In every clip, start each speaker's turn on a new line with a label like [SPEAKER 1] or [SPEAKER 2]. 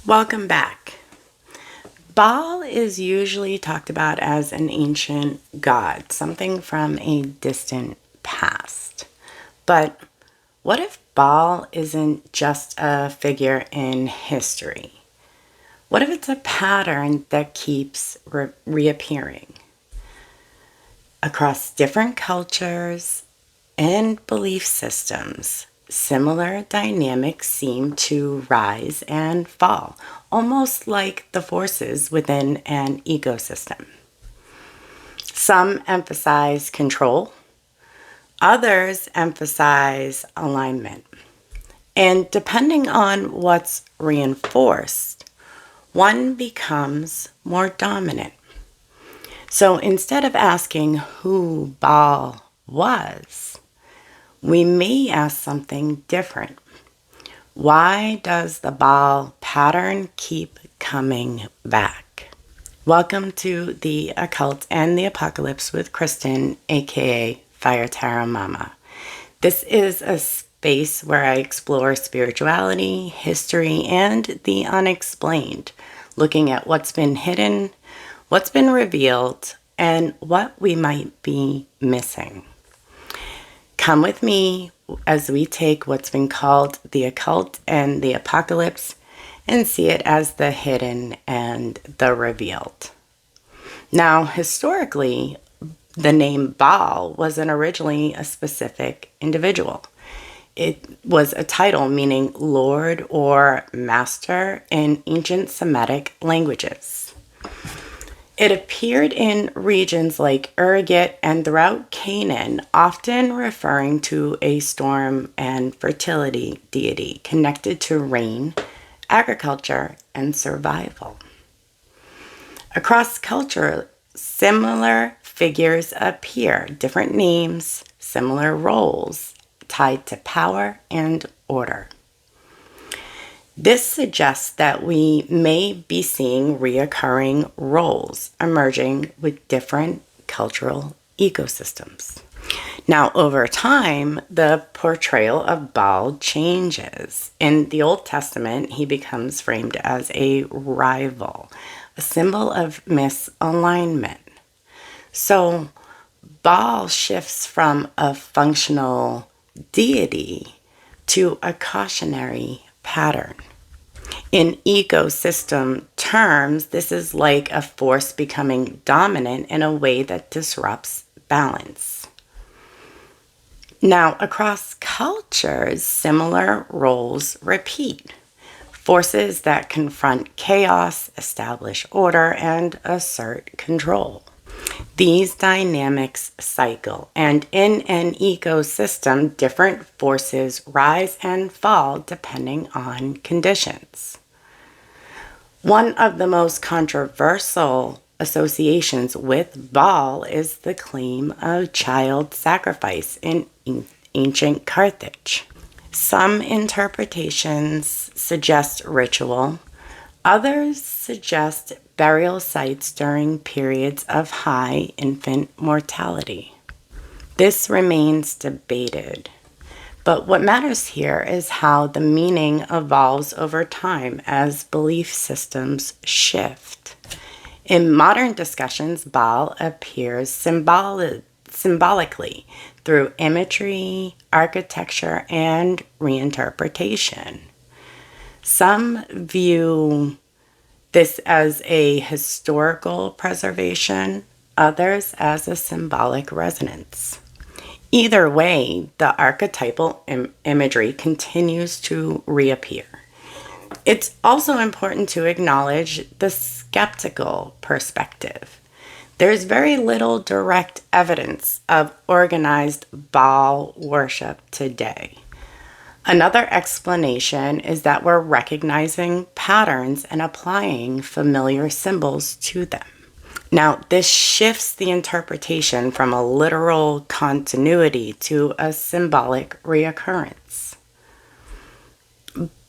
[SPEAKER 1] Welcome back. Baal is usually talked about as an ancient god, something from a distant past. But what if Baal isn't just a figure in history? What if it's a pattern that keeps reappearing across different cultures and belief systems? Similar dynamics seem to rise and fall, almost like the forces within an ecosystem. Some emphasize control, others emphasize alignment. And depending on what's reinforced, one becomes more dominant. So instead of asking who Baal was, we may ask something different. Why does the Baal pattern keep coming back? Welcome to the Occult and the Apocalypse with Kristen, aka Fire Tarot Mama. This is a space where I explore spirituality, history, and the unexplained, looking at what's been hidden, what's been revealed, and what we might be missing. Come with me as we take what's been called the occult and the apocalypse and see it as the hidden and the revealed. Now, historically, the name Baal wasn't originally a specific individual. It was a title meaning lord or master in ancient Semitic languages. It appeared in regions like Urget and throughout Canaan, often referring to a storm and fertility deity connected to rain, agriculture, and survival. Across culture, similar figures appear, different names, similar roles, tied to power and order. This suggests that we may be seeing reoccurring roles emerging with different cultural ecosystems. Now, over time, the portrayal of Baal changes. In the Old Testament, he becomes framed as a rival, a symbol of misalignment. So, Baal shifts from a functional deity to a cautionary pattern. In ecosystem terms, this is like a force becoming dominant in a way that disrupts balance. Now, across cultures, similar roles repeat. Forces that confront chaos, establish order, and assert control. These dynamics cycle, and in an ecosystem, different forces rise and fall depending on conditions. One of the most controversial associations with Baal is the claim of child sacrifice in ancient Carthage. Some interpretations suggest ritual, others suggest burial sites during periods of high infant mortality. This remains debated, but what matters here is how the meaning evolves over time as belief systems shift. In modern discussions, Baal appears symbolically through imagery, architecture, and reinterpretation. Some view this as a historical preservation, others as a symbolic resonance. Either way, the archetypal imagery continues to reappear. It's also important to acknowledge the skeptical perspective. There's very little direct evidence of organized Baal worship today. Another explanation is that we're recognizing patterns and applying familiar symbols to them. Now, this shifts the interpretation from a literal continuity to a symbolic reoccurrence.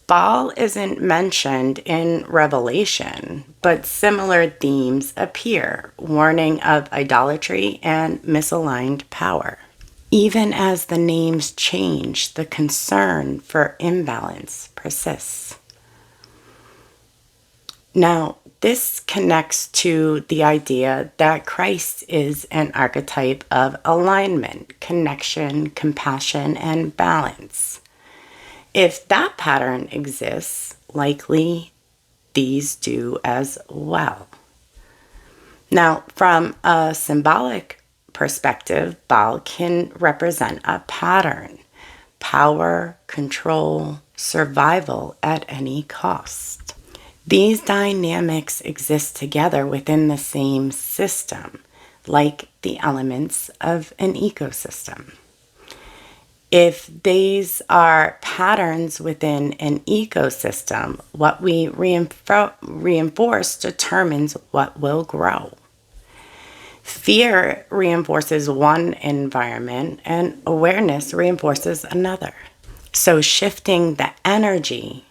[SPEAKER 1] Baal isn't mentioned in Revelation, but similar themes appear, warning of idolatry and misaligned power. Even as the names change, the concern for imbalance persists. Now, this connects to the idea that Christ is an archetype of alignment, connection, compassion, and balance. If that pattern exists, likely these do as well. Now, from a symbolic perspective, Baal can represent a pattern: power, control, survival at any cost. These dynamics exist together within the same system, like the elements of an ecosystem. If these are patterns within an ecosystem, what we reinforce determines what will grow. Fear reinforces one environment and awareness reinforces another. So shifting the energy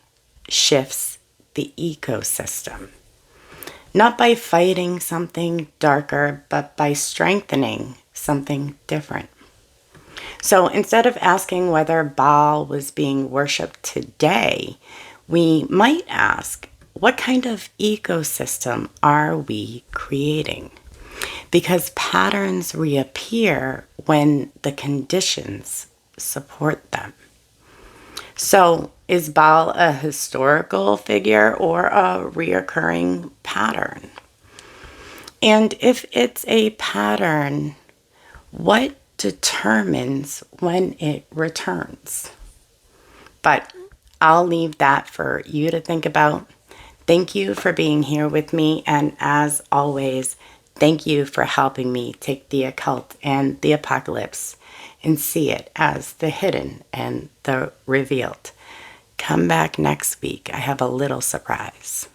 [SPEAKER 1] shifts the ecosystem. Not by fighting something darker, but by strengthening something different. So instead of asking whether Baal was being worshipped today, we might ask, what kind of ecosystem are we creating? Because patterns reappear when the conditions support them. So, is Baal a historical figure or a reoccurring pattern? And if it's a pattern, what determines when it returns? But I'll leave that for you to think about. Thank you for being here with me. And as always, thank you for helping me take the occult and the apocalypse and see it as the hidden and the revealed. Come back next week. I have a little surprise.